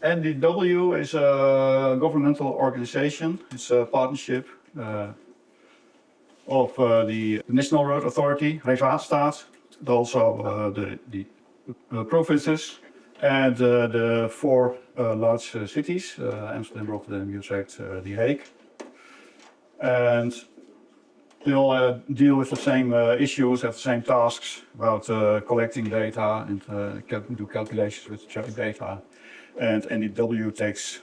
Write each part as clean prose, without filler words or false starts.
NDW is a governmental organization. It's a partnership of the National Road Authority, Rijkswaterstaat, and also the provinces, and the four large cities, Amsterdam, Rotterdam, Utrecht, The Hague. And they all deal with the same issues, have the same tasks about collecting data and do calculations with traffic data. And NDW takes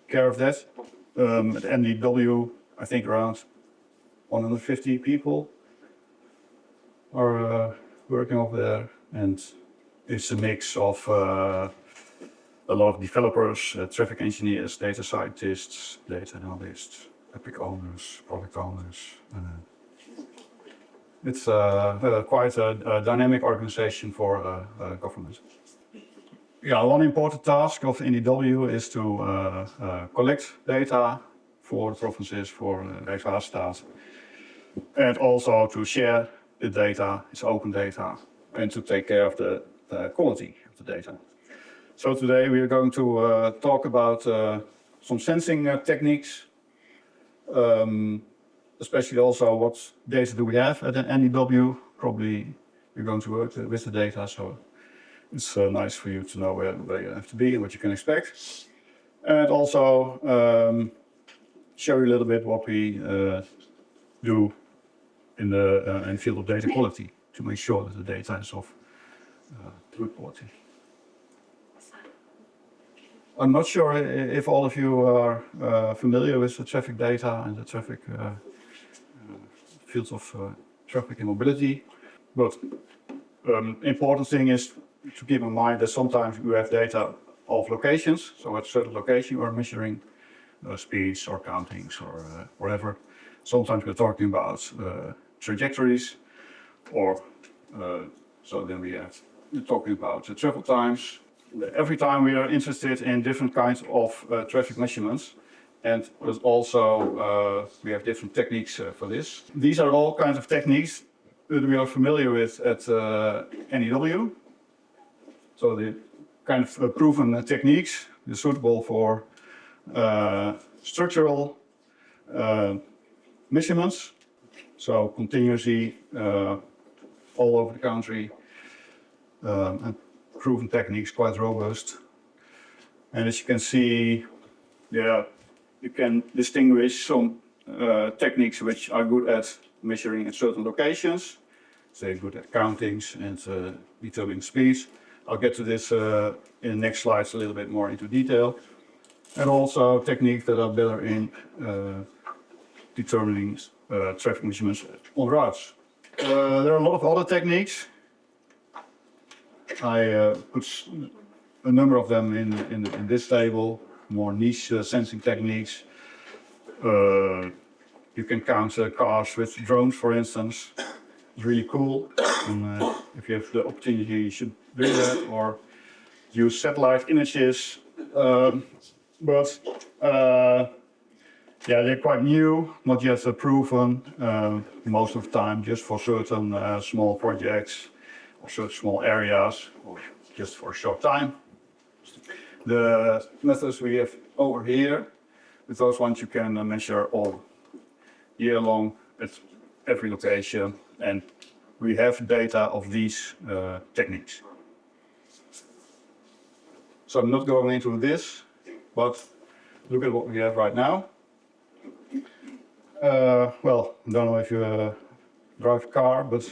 care of that. At NDW, I think around 150 people are working over there, and it's a mix of a lot of developers, traffic engineers, data scientists, data analysts, epic owners, product owners. It's quite a dynamic organization for government. Yeah, one important task of NDW is to collect data for the provinces, for Rijkswaterstaat, and also to share the data, it's open data, and to take care of the quality of the data. So today we are going to talk about some sensing techniques, especially also what data do we have at NDW. Probably you're going to work with the data, so it's nice for you to know where you have to be and what you can expect. And also show you a little bit what we do in the field of data quality to make sure that the data is of good quality. I'm not sure if all of you are familiar with the traffic data and the traffic fields of traffic and mobility, but important thing is to keep in mind that sometimes you have data of locations. So at a certain location you are measuring speeds or countings or whatever. Sometimes we're talking about trajectories, or so then we're talking about travel times. Every time we are interested in different kinds of traffic measurements, and also we have different techniques for this. These are all kinds of techniques that we are familiar with at NDW. So the kind of proven techniques are suitable for structural measurements, so continuously all over the country, and proven techniques, quite robust. And as you can see, yeah, you can distinguish some techniques which are good at measuring at certain locations, say good at countings and determining speeds. I'll get to this in the next slides a little bit more into detail. And also techniques that are better in determining traffic measurements on routes. There are a lot of other techniques. I put a number of them in this table, more niche sensing techniques. You can count cars with drones, for instance. It's really cool. And, if you have the opportunity, you should do that, or use satellite images. Yeah, they're quite new, not yet proven. Most of the time, just for certain small projects, or certain small areas, or just for a short time. The methods we have over here, with those ones you can measure all year long at every location, and we have data of these techniques. So I'm not going into this, but look at what we have right now. Well, I don't know if you drive a car, but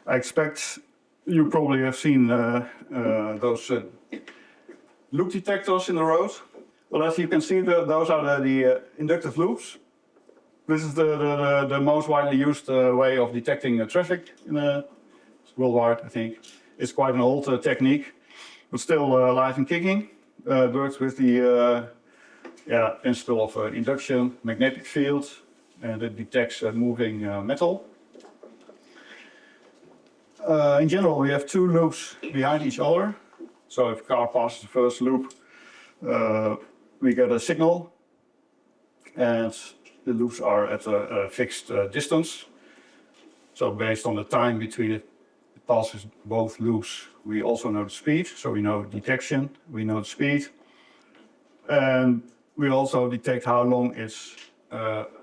I expect you probably have seen those loop detectors in the road. Well, as you can see, those are the inductive loops. This is the most widely used way of detecting traffic worldwide, I think. It's quite an old technique, but still alive and kicking. It works with the principle of induction, magnetic field, and it detects moving metal. In general, we have two loops behind each other. So if a car passes the first loop, we get a signal, and the loops are at a fixed distance. So based on the time between it passes both loops, we also know the speed. So we know detection, we know the speed. And we also detect how long it's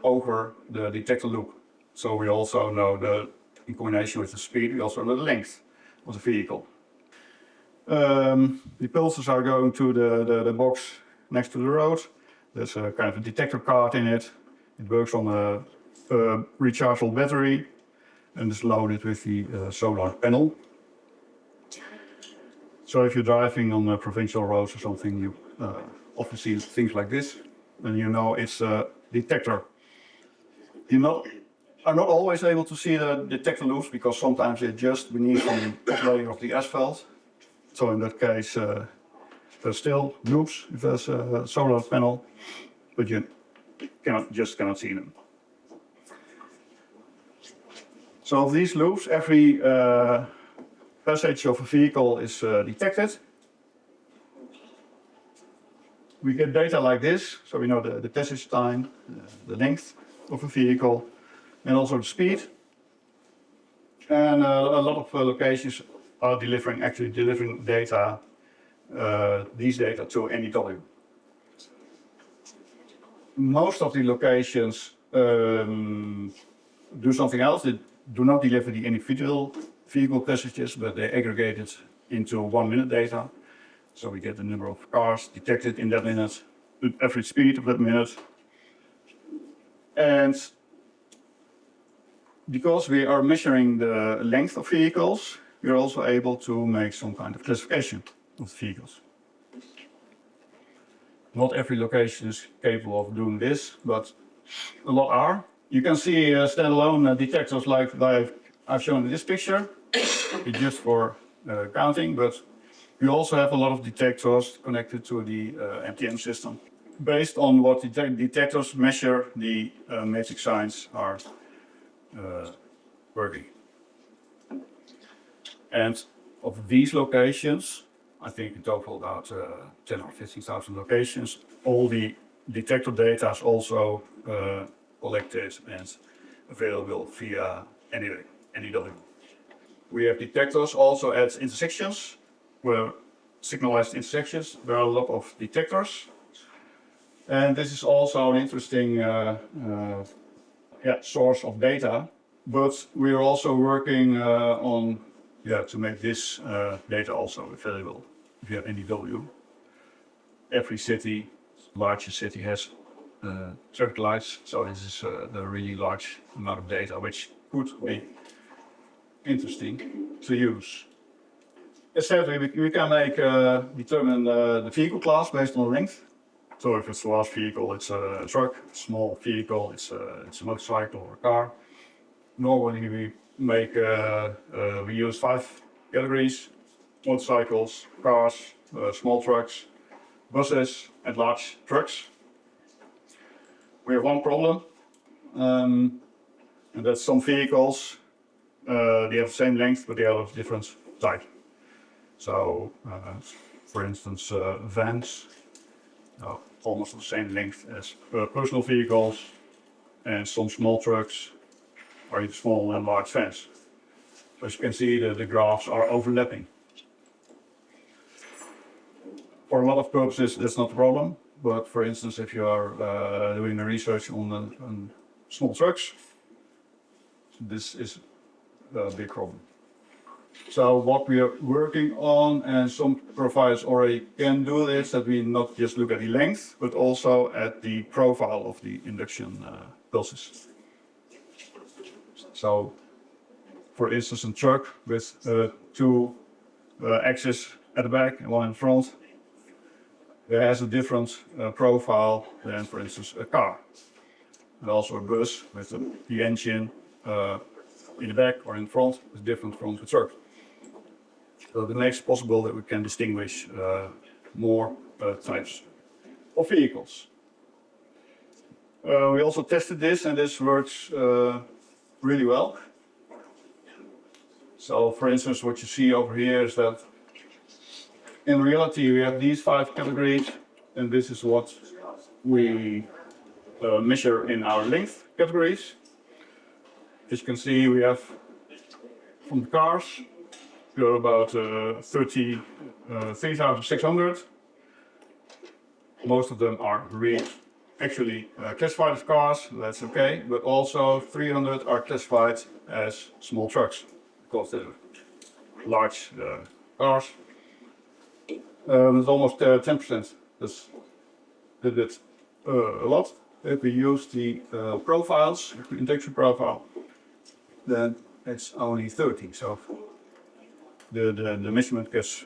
over the detector loop. So we also know in combination with the speed, we also know the length of the vehicle. The pulses are going to the box next to the road. There's a kind of a detector card in it. It works on a rechargeable battery and is loaded with the solar panel. So if you're driving on provincial roads or something, you often see things like this, and you know it's a detector. You are not always able to see the detector loops because sometimes they're just beneath the top layer of the asphalt. So in that case, there's still loops if there's a solar panel, but you cannot see them. So of these loops, every passage of a vehicle is detected. We get data like this, so we know the passage time, the length of a vehicle, and also the speed. And a lot of locations are actually delivering data, these data to NEW. Most of the locations do something else. They do not deliver the individual vehicle passages, but they aggregate it into 1 minute data. So we get the number of cars detected in that minute, the average speed of that minute. And because we are measuring the length of vehicles, we are also able to make some kind of classification of vehicles. Not every location is capable of doing this, but a lot are. You can see standalone detectors like I've shown in this picture. It's just for counting, but we also have a lot of detectors connected to the MTM system. Based on what the detectors measure, the matrix signs are working. And of these locations, I think in total about 10 or 15,000 locations, all the detector data is also collected and available via NEW. We have detectors also at intersections, where signalized intersections, there are a lot of detectors. And this is also an interesting source of data, but we are also working on to make this data also available via NEW. Every city, larger city, has traffic lights, so this is a really large amount of data, which could be interesting to use. As said, we can determine the vehicle class based on the length. So if it's a large vehicle, it's a truck. Small vehicle, it's a motorcycle or a car. Normally we use 5 categories: motorcycles, cars, small trucks, buses, and large trucks. We have one problem, and that's some vehicles they have the same length, but they are of different type. So, for instance, vans, almost the same length as personal vehicles, and some small trucks are either small and large vans. So as you can see, the graphs are overlapping. For a lot of purposes, that's not a problem. But for instance, if you are doing a research on small trucks, this is a big problem. So what we are working on, and some providers already can do this, that we not just look at the length, but also at the profile of the induction pulses. So, for instance, a truck with 2 axes at the back and 1 in front, it has a different profile than, for instance, a car. And also a bus with the engine in the back or in front is different from the truck. So that makes it possible that we can distinguish more types of vehicles. We also tested this, and this works really well. So for instance, what you see over here is that in reality we have these 5 categories, and this is what we measure in our length categories. As you can see, we have from the cars, we are about 33,600. Most of them are really actually classified as cars, that's okay, but also 300 are classified as small trucks because they're large cars. It's almost 10%. That's a lot. If we use the profiles, the injection profile, then it's only 30. So the measurement gets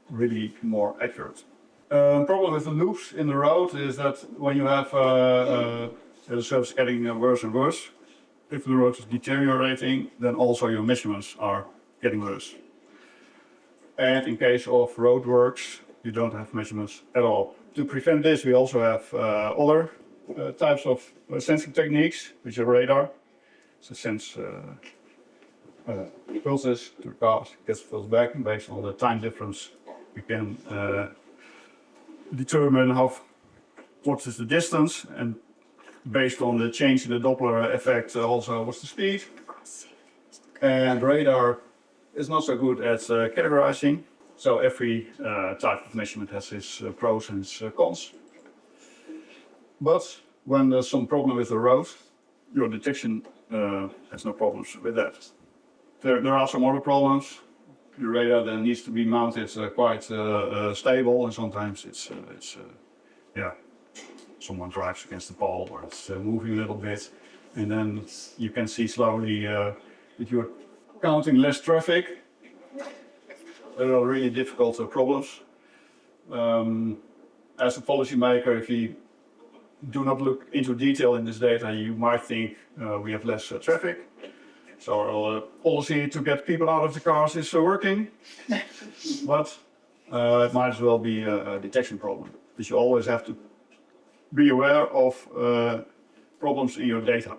really more accurate. Problem with the loops in the road is that when you have the surface getting worse and worse, if the road is deteriorating, then also your measurements are getting worse. And in case of roadworks, you don't have measurements at all. To prevent this, we also have other types of sensing techniques, which are radar. So sense pulses to the cars, gets pulse back, and based on the time difference, we can determine what is the distance, and based on the change in the Doppler effect, also what's the speed. And radar is not so good at categorizing, so every type of measurement has its pros and its cons. But when there's some problem with the road, your detection has no problems with that. There are some other problems. The radar then needs to be mounted quite stable, and sometimes it's someone drives against the pole or it's moving a little bit, and then you can see slowly that you're counting less traffic. There are really difficult problems. As a policymaker, if you do not look into detail in this data, you might think we have less traffic. So our policy to get people out of the cars is working, but it might as well be a detection problem. Because you always have to be aware of problems in your data.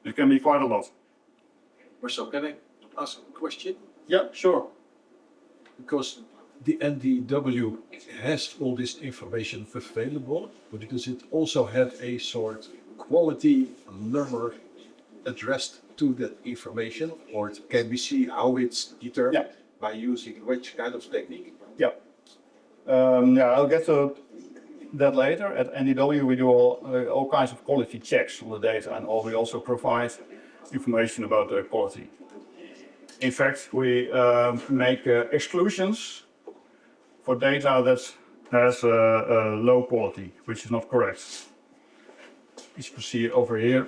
It can be quite a lot. Marcel, can I ask a question? Yeah, sure. Because the NDW has all this information available, but does it also have a sort quality number addressed to that information, or can we see how it's determined by using which kind of technique? Yeah. I'll get to that later. At NDW we do all kinds of quality checks on the data, and we also provide information about the quality. In fact, we make exclusions for data that has low quality, which is not correct. As you can see over here,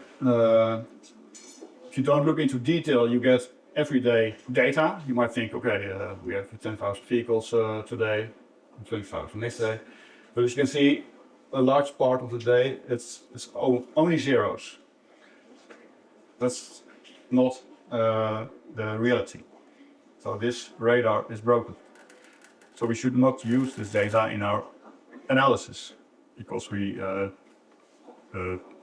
if you don't look into detail, you get everyday data. You might think, okay, we have 10,000 vehicles today, 20,000 next day. But as you can see, a large part of the day, it's only zeros. That's not the reality. So this radar is broken. So we should not use this data in our analysis because we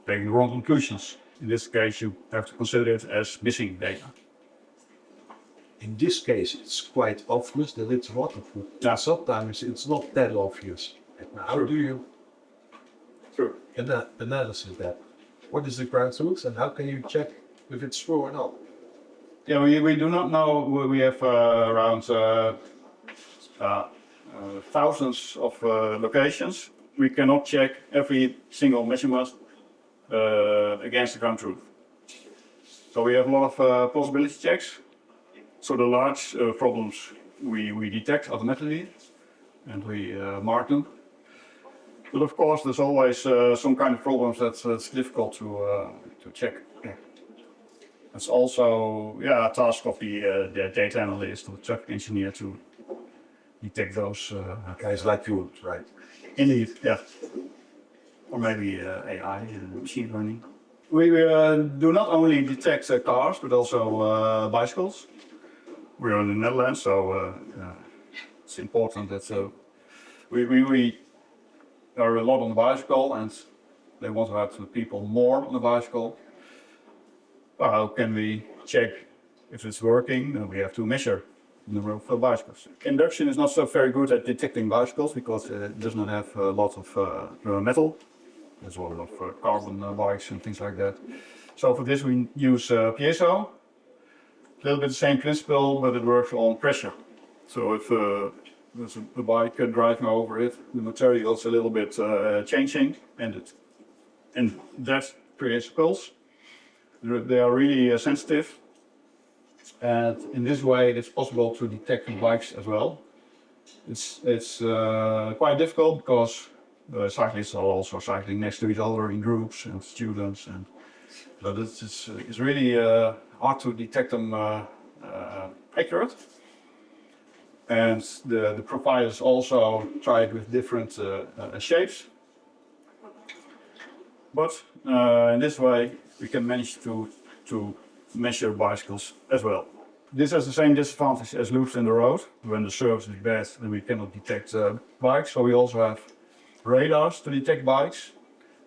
take the wrong conclusions. In this case, you have to consider it as missing data. In this case, it's quite obvious that it's waterproof. Yeah. Sometimes it's not that obvious. How do you analyze that? What is the ground truth, and how can you check if it's true or not? Yeah, we do not know. We have around thousands of locations. We cannot check every single measurement against the ground truth. So we have a lot of possibility checks. So the large problems we detect automatically and we mark them. But of course, there's always some kind of problems that's difficult to check. It's also a task of the data analyst or the traffic engineer to detect those Guys like you, right? Indeed, yeah. Or maybe AI and machine learning. We do not only detect cars, but also bicycles. We're in the Netherlands, so it's important that we are a lot on the bicycle, and they want to have the people more on the bicycle. How can we check if it's working? We have to measure the number of bicycles. Induction is not so very good at detecting bicycles because it does not have a lot of metal. There's a lot of carbon bikes and things like that. So for this we use piezo. A little bit the same principle, but it works on pressure. So if the there's a bike driving over it, the material is a little bit changing, and that creates a pulse. They are really sensitive, and in this way it's possible to detect the bikes as well. It's quite difficult because cyclists are also cycling next to each other in groups and students, and so it's really hard to detect them accurate. And the providers also try it with different shapes. But in this way we can manage to measure bicycles as well. This has the same disadvantage as loops in the road. When the surface is bad, then we cannot detect bikes. So we also have radars to detect bikes,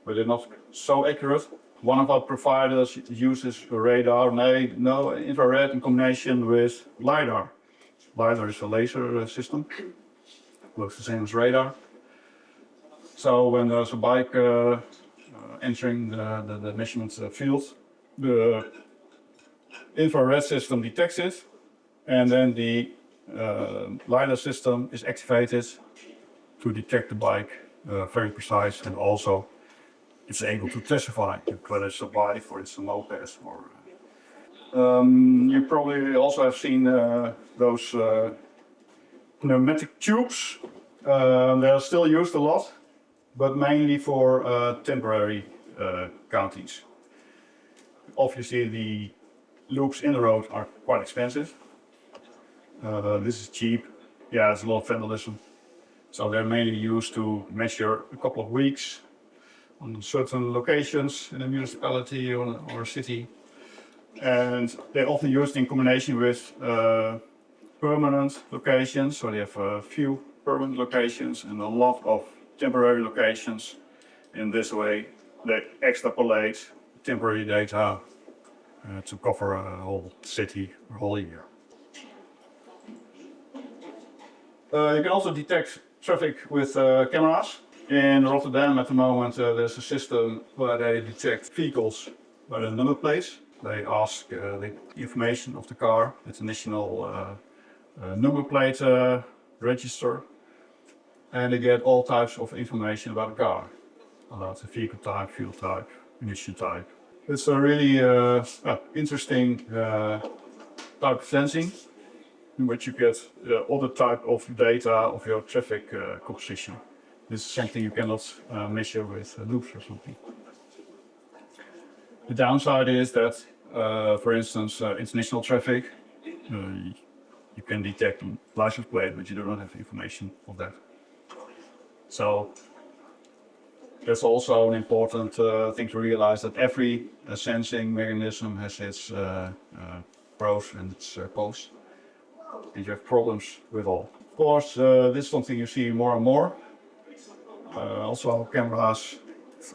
but they're not so accurate. One of our providers uses a radar, no infrared in combination with LiDAR. LiDAR is a laser system, looks the same as radar. So when there's a bike entering the measurement field, the infrared system detects it, and then the LiDAR system is activated to detect the bike very precise, and also it's able to classify whether it's a bike or it's a moped. Or you probably also have seen those pneumatic tubes. They are still used a lot, but mainly for temporary countings. Obviously the loops in the road are quite expensive. This is cheap. Yeah, there's a lot of vandalism. So they're mainly used to measure a couple of weeks on certain locations in a municipality or a city. And they're often used in combination with permanent locations. So they have a few permanent locations and a lot of temporary locations. In this way, they extrapolate temporary data to cover a whole city or whole year. You can also detect traffic with cameras. In Rotterdam at the moment there's a system where they detect vehicles by the number plates. They ask the information of the car, its national number plate register, and they get all types of information about the car, about the vehicle type, fuel type, emission type. It's a really interesting type of sensing in which you get other type of data of your traffic composition. This is something you cannot measure with loops or something. The downside is that, for instance, international traffic, you can detect a license plate, but you do not have information of that. So that's also an important thing to realize, that every sensing mechanism has its pros and its cons, and you have problems with all. Of course, this is something you see more and more. Also cameras,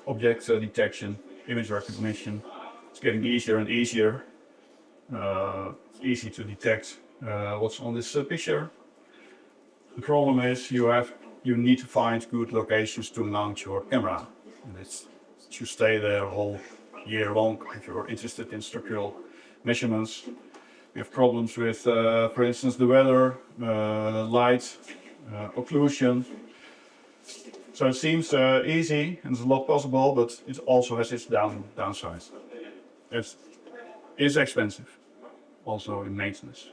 object detection, image recognition. It's getting easier and easier. It's easy to detect what's on this picture. The problem is you need to find good locations to mount your camera. And it should stay there a whole year long if you're interested in structural measurements. We have problems with, for instance, the weather, light, occlusion. So it seems easy and there's a lot possible, but it also has its downsides. It is expensive, also in maintenance.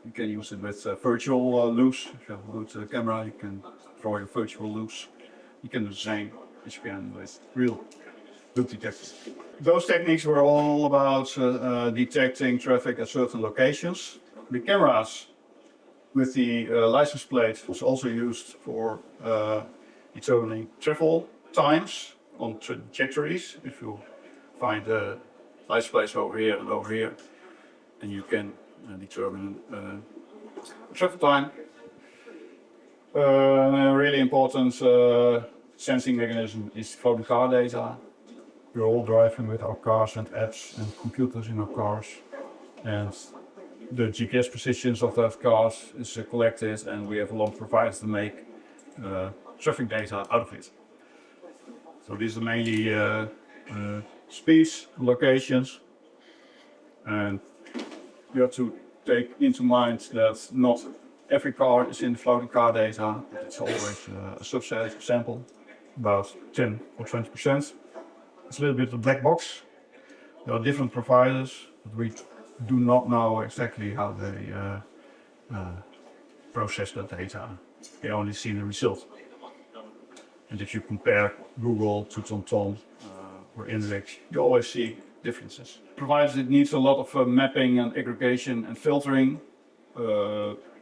You can use it with virtual loops. If you have a good camera, you can draw your virtual loops. You can do the same as you can with real loop detectors. Those techniques were all about detecting traffic at certain locations. The cameras with the license plate was also used for determining travel times on trajectories. If you find a license plate over here and over here, and you can determine travel time. A really important sensing mechanism is phone car data. We're all driving with our cars and apps and computers in our cars, and the GPS positions of those cars is collected, and we have a lot of providers to make traffic data out of it. So these are mainly speeds, locations, and you have to take into mind that not every car is in the floating car data. It's always a subset sample, about 10 or 20%. It's a little bit of a black box. There are different providers, but we do not know exactly how they process that data. You only see the result. And if you compare Google to TomTom or Index, you always see differences. Provided it needs a lot of mapping and aggregation and filtering.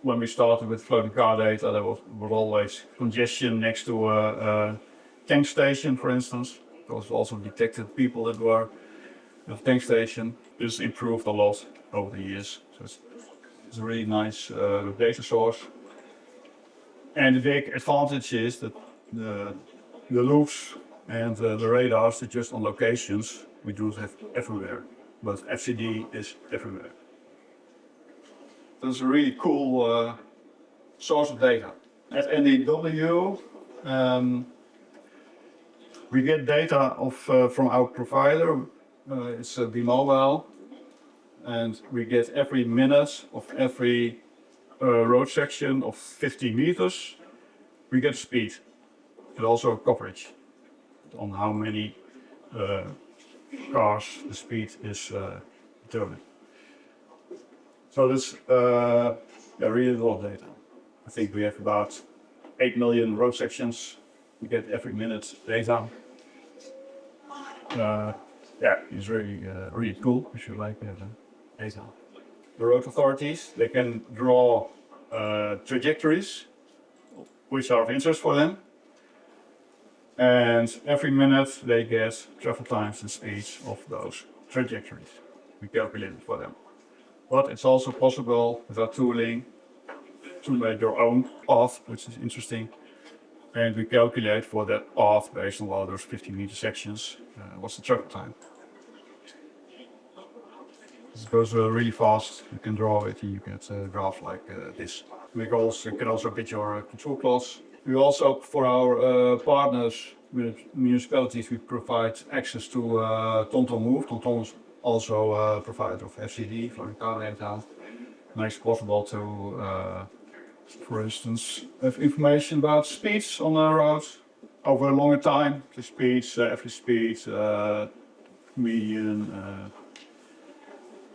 When we started with floating car data, there was always congestion next to a tank station, for instance. There was also detected people that were at the tank station. This improved a lot over the years. So it's a really nice data source. And the big advantage is that the loops and the radars are just on locations. We do have everywhere, but FCD is everywhere. That's a really cool source of data. At NEW, we get data from our provider. It's B-Mobile, and we get every minute of every road section of 50 meters. We get speed, and also coverage on how many cars the speed is determined. So that's really a lot of data. I think we have about 8 million road sections. We get every minute data. It's really cool if you like data. The road authorities, they can draw trajectories which are of interest for them. And every minute they get travel times and speeds of those trajectories. We calculate it for them. But it's also possible with our tooling to make your own path, which is interesting. And we calculate for that path based on all those 50-meter sections, what's the travel time. It goes really fast. You can draw it and you get a graph like this. We can also get your control plots. We also, for our partners, with municipalities, we provide access to TomTom Move. TomTom is also a provider of FCD, floating car data. Makes it possible to, for instance, have information about speeds on the road over a longer time. The speeds, every speed, median,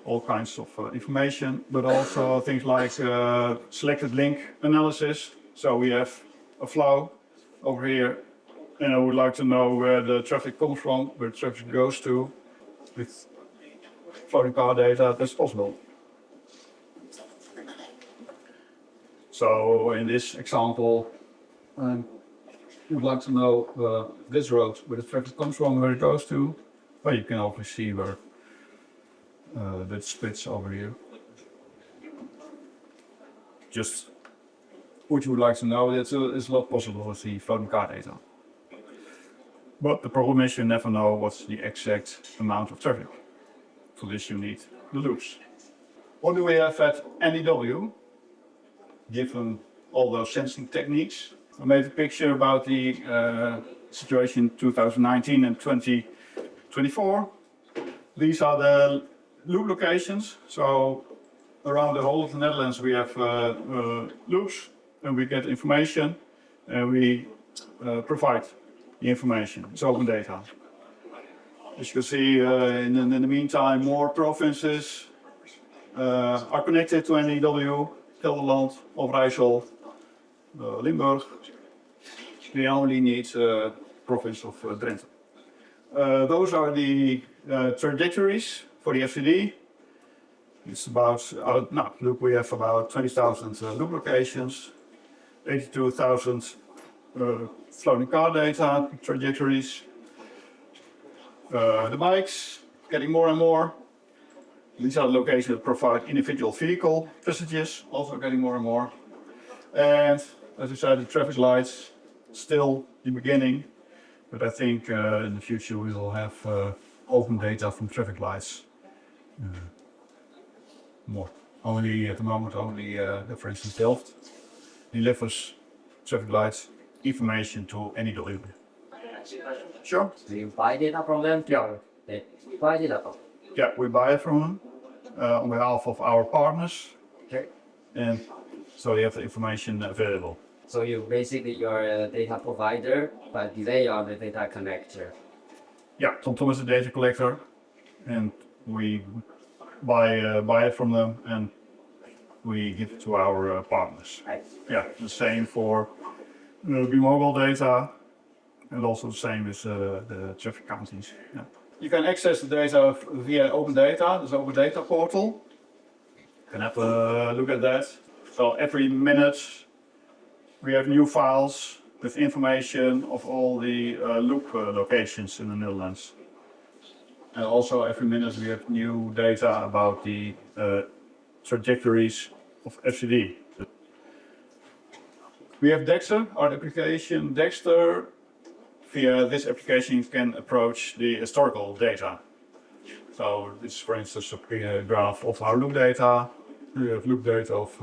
all kinds of information, but also things like selected link analysis. So we have a flow over here, and I would like to know where the traffic comes from, where the traffic goes to. With floating car data, that's possible. So in this example, you would like to know this road, where the traffic comes from, where it goes to. Well, you can obviously see where that splits over here. Just what you would like to know, it's not possible with the floating car data. But the problem is you never know what's the exact amount of traffic. For this you need the loops. What do we have at NEW? Given all those sensing techniques, I made a picture about the situation 2019 and 2024. These are the loop locations. So around the whole of the Netherlands we have loops, and we get information and we provide the information. It's open data. As you can see, in the meantime, more provinces are connected to NEW. Gelderland, Overijssel, Limburg. We only need province of Drenthe. Those are the trajectories for the FCD. It's about, look, we have about 20,000 loop locations, 82,000 floating car data trajectories. The bikes, getting more and more. These are the locations that provide individual vehicle messages, also getting more and more. And as I said, the traffic lights, still the beginning, but I think in the future we will have open data from traffic lights. More. Only at the moment, for instance, Delft delivers traffic lights information to NEW. Sure. Do you buy data from them? Yeah. They buy data from them. Yeah, we buy it from them on behalf of our partners. Okay. And so they have the information available. So you basically you're a data provider, but they are the data connector. Yeah, TomTom is a data collector, and we buy it from them and we give it to our partners. Right. Yeah, the same for mobile data, and also the same with the traffic counties. Yeah. You can access the data via Open Data. There's Open Data portal. You can have a look at that. So every minute we have new files with information of all the loop locations in the Netherlands. And also every minute we have new data about the trajectories of FCD. We have Dexter, our application Dexter. Via this application you can approach the historical data. So this is for instance a graph of our loop data. We have loop data of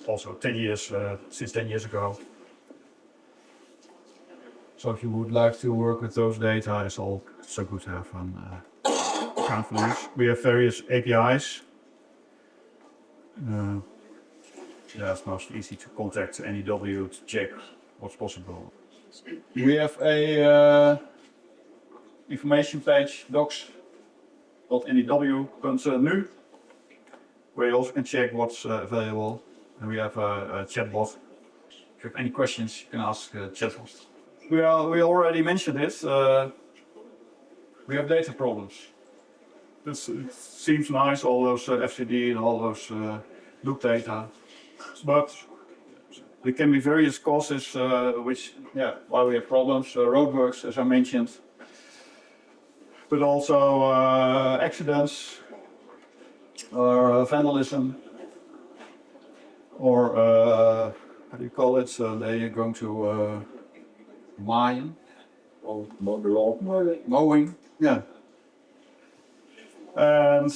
also 10 years, since 10 years ago. So if you would like to work with those data, it's all so good to have an account for this. We have various APIs. Yeah, it's most easy to contact NEW to check what's possible. We have a information page, docs.new.nu, where you also can check what's available. And we have a chatbot. If you have any questions, you can ask chatbot. We already mentioned it. We have data problems. It seems nice, all those FCD and all those loop data, but there can be various causes why we have problems. Roadworks, as I mentioned, but also accidents or vandalism, or how do you call it? They're going to mine or mowing. Yeah. And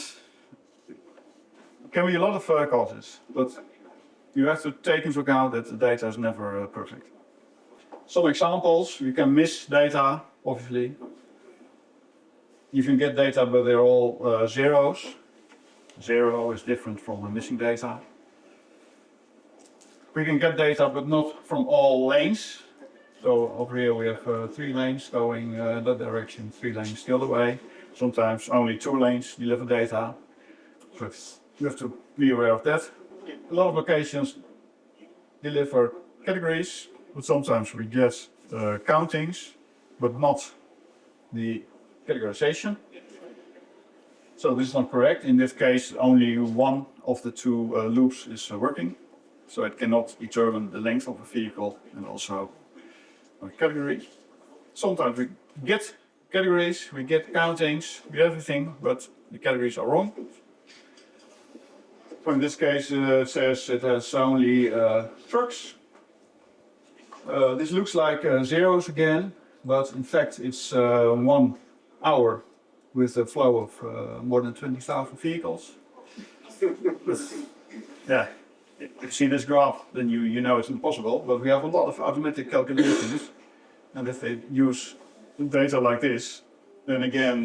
it can be a lot of causes, but you have to take into account that the data is never perfect. Some examples: you can miss data, obviously. You can get data, but they're all zeros. Zero is different from missing data. We can get data, but not from all lanes. So over here we have 3 lanes going that direction, 3 lanes the other way. Sometimes only 2 lanes deliver data. So you have to be aware of that. A lot of locations deliver categories, but sometimes we get countings, but not the categorization. So this is not correct. In this case, only one of the 2 loops is working. So it cannot determine the length of a vehicle and also a category. Sometimes we get categories, we get countings, we get everything, but the categories are wrong. So in this case, it says it has only trucks. This looks like zeros again, but in fact it's 1 hour with a flow of more than 20,000 vehicles. Yeah, if you see this graph, then you know it's impossible, but we have a lot of automatic calculations, and if they use data like this, then again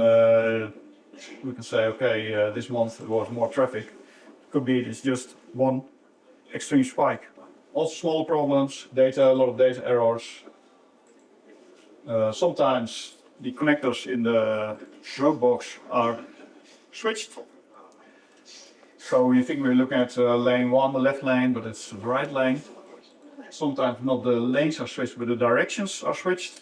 we can say, okay, this month there was more traffic. Could be it's just one extreme spike. Also small problems, a lot of data errors. Sometimes the connectors in the road box are switched. So you think we're looking at lane 1, the left lane, but it's the right lane. Sometimes not the lanes are switched, but the directions are switched.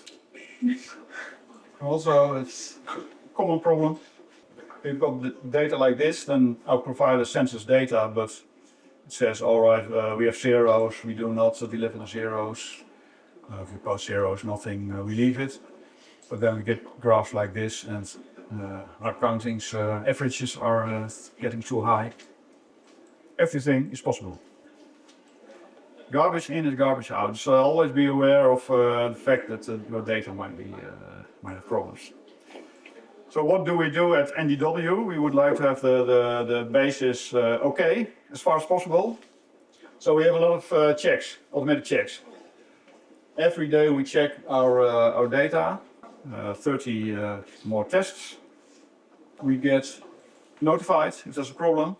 Also, it's a common problem. If you've got the data like this, then our provider sends us data, but it says, all right, we have zeros, we do not deliver the zeros. If we post zeros, nothing, we leave it. But then we get graphs like this, and our countings, averages are getting too high. Everything is possible. Garbage in is garbage out, so always be aware of the fact that your data might have problems. So what do we do at NDW? We would like to have the basis okay as far as possible. So we have a lot of checks, automated checks. Every day we check our data, 30 more tests. We get notified if there's a problem.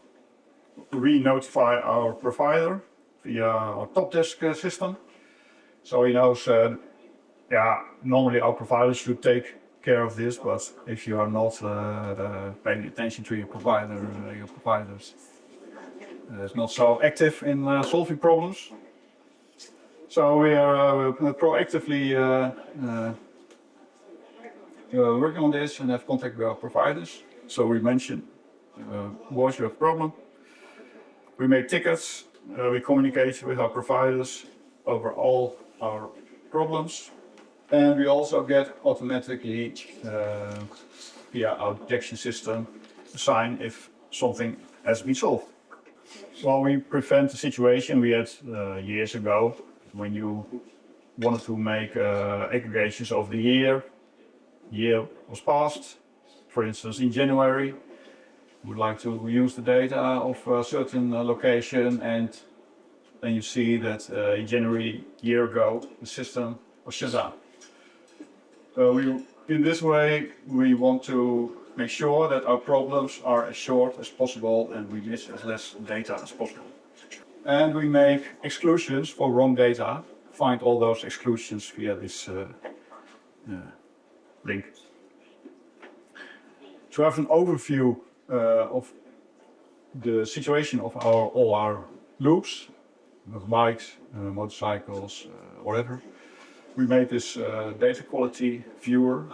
We notify our provider via our top desk system. So he knows, normally our providers should take care of this, but if you are not paying attention to your providers is not so active in solving problems. So we are proactively working on this and have contact with our providers. So we mention, was your problem? We make tickets, we communicate with our providers over all our problems, and we also get automatically via our detection system a sign if something has been solved. Well, we prevent the situation we had years ago when you wanted to make aggregations of the year. Year was passed, for instance, in January. We would like to use the data of a certain location, and then you see that in January year ago the system was shut down. In this way, we want to make sure that our problems are as short as possible and we miss as less data as possible. And we make exclusions for wrong data. Find all those exclusions via this link. To have an overview of the situation of all our loops, bikes, motorcycles, whatever, we made this data quality viewer.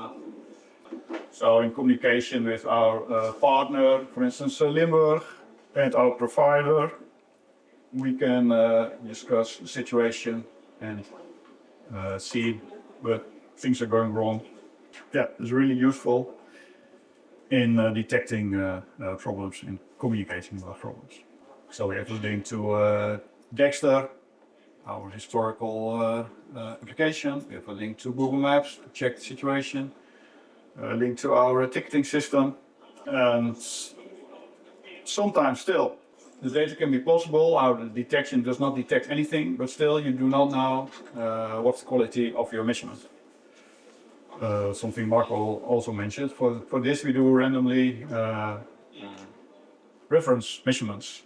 So in communication with our partner, for instance Limburg, and our provider, we can discuss the situation and see where things are going wrong. Yeah, it's really useful in detecting problems and communicating about problems. So we have a link to Dexter, our historical application. We have a link to Google Maps to check the situation. A link to our ticketing system. And sometimes still, the data can be possible. Our detection does not detect anything, but still you do not know what's the quality of your measurement. Something Marcel also mentioned. For this we do randomly reference measurements.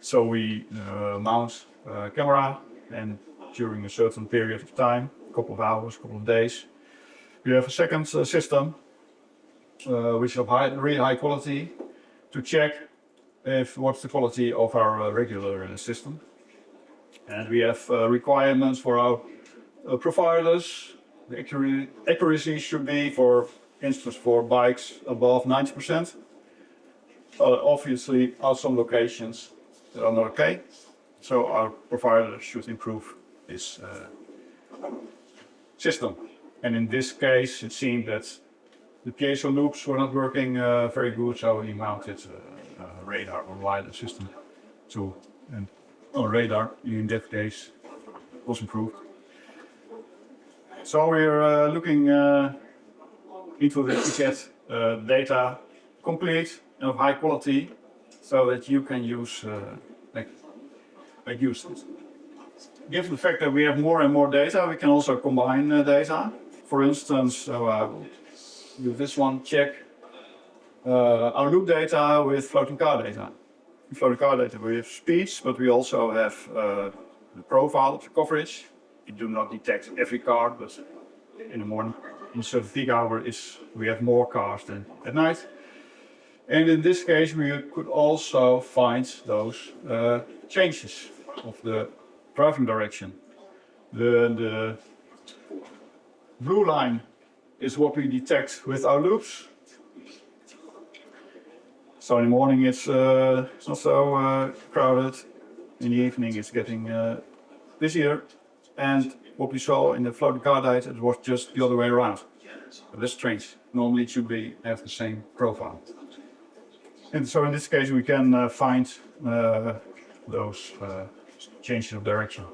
So we mount a camera, and during a certain period of time, a couple of hours, a couple of days, we have a second system which is of really high quality to check what's the quality of our regular system. And we have requirements for our providers. The accuracy should be, for instance, for bikes above 90%. Obviously, are some locations that are not okay. So our provider should improve this system. And in this case, it seemed that the piezo loops were not working very good, so we mounted a radar or LiDAR system too. And our radar, in that case, was improved. So we're looking into this to get data complete and of high quality, so that you can use make use of it. Given the fact that we have more and more data, we can also combine data. For instance, I will do this one, check our loop data with floating car data. In floating car data we have speeds, but we also have the profile of the coverage. We do not detect every car, but in the morning, in certain peak hour, we have more cars than at night. And in this case, we could also find those changes of the driving direction. The blue line is what we detect with our loops. So in the morning it's not so crowded. In the evening it's getting busier. And what we saw in the floating car data, it was just the other way around. But that's strange. Normally it should have the same profile. And so in this case we can find those changes of direction.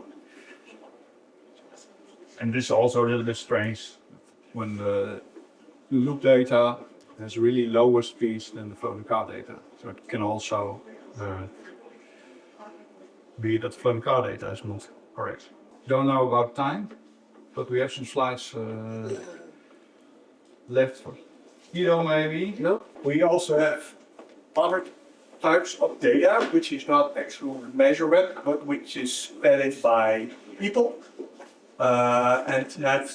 And this is also a little bit strange when the loop data has really lower speeds than the floating car data. So it can also be that the floating car data is not correct. Don't know about time, but we have some slides left for Guido maybe. No, we also have other types of data, which is not actual measurement, but which is fed in by people, and that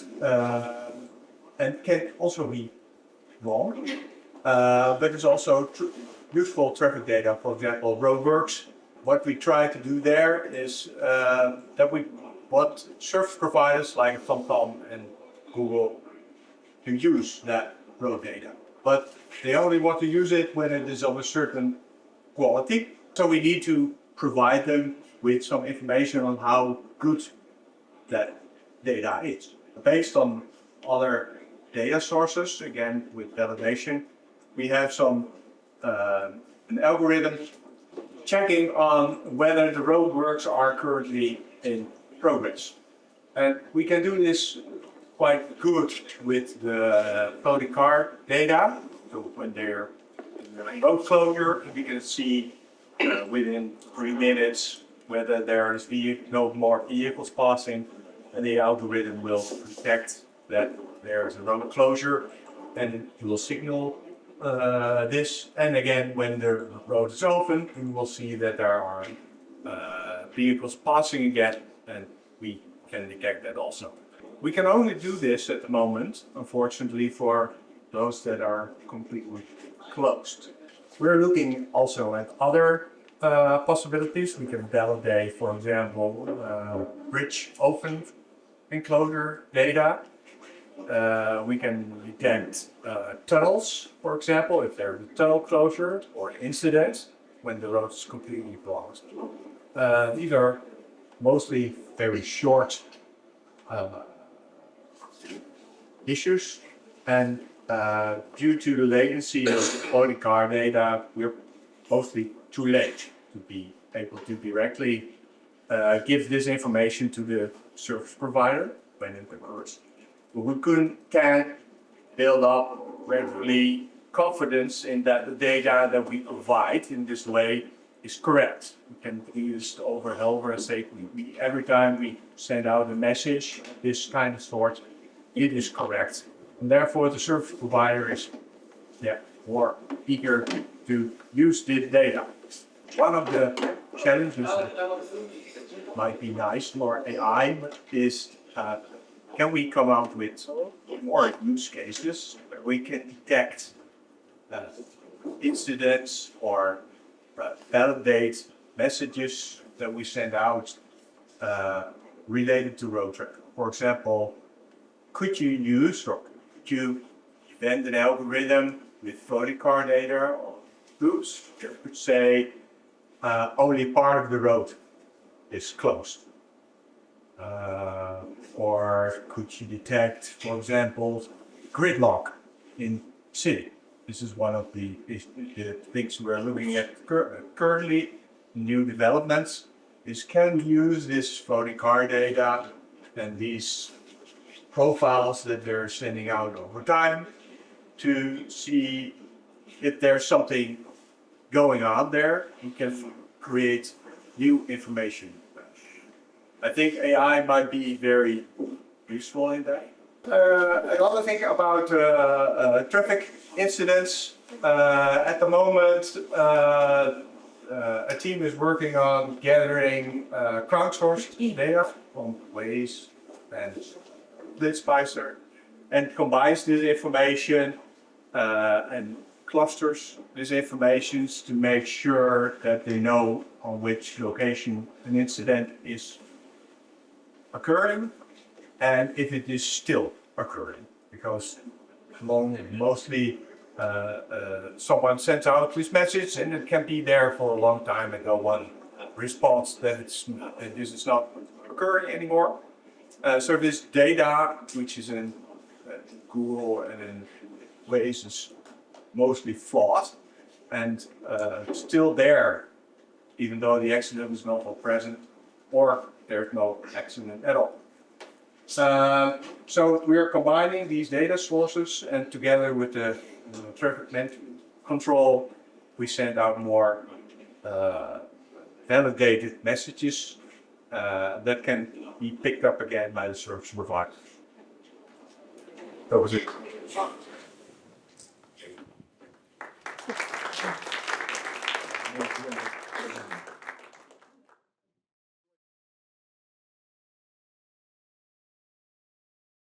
and can also be wrong. But it's also useful traffic data, for example, roadworks. What we try to do there is that we want service providers like TomTom and Google to use that road data. But they only want to use it when it is of a certain quality. So we need to provide them with some information on how good that data is. Based on other data sources, again with validation, we have some an algorithm checking on whether the roadworks are currently in progress. And we can do this quite good with the floating car data. So when they're in road closure, we can see within 3 minutes whether there's no more vehicles passing, and the algorithm will detect that there's a road closure, and it will signal this. And again, when the road is open, we will see that there are vehicles passing again, and we can detect that also. We can only do this at the moment, unfortunately, for those that are completely closed. We're looking also at other possibilities. We can validate, for example, bridge open enclosure data. We can detect tunnels, for example, if there's a tunnel closure or incident when the road is completely blocked. These are mostly very short issues, and due to the latency of floating car data, we're mostly too late to be able to directly give this information to the service provider when it occurs. But we can build up gradually confidence in that the data that we provide in this way is correct. We can use it over and over and say every time we send out a message, this kind of sort, it is correct. And therefore the service provider is more eager to use this data. One of the challenges that might be nice for AI is can we come out with more use cases where we can detect incidents or validate messages that we send out related to road traffic. For example, could you use or could you invent an algorithm with floating car data or groups that could say only part of the road is closed? Or could you detect, for example, gridlock in city? This is one of the things we're looking at currently. New developments is can we use this floating car data and these profiles that they're sending out over time to see if there's something going on there. We can create new information. I think AI might be very useful in that. Another thing about traffic incidents. At the moment, a team is working on gathering crowdsourced data from Vries and Spicer, and combines this information and clusters these informations to make sure that they know on which location an incident is occurring and if it is still occurring, because mostly someone sends out this message and it can be there for a long time and no one responds that this is not occurring anymore. So this data, which is in Google and in Vries, is mostly flawed and still there, even though the accident is not present or there's no accident at all. So we are combining these data sources, and together with the traffic control, we send out more validated messages that can be picked up again by the service provider. That was it. Thank you.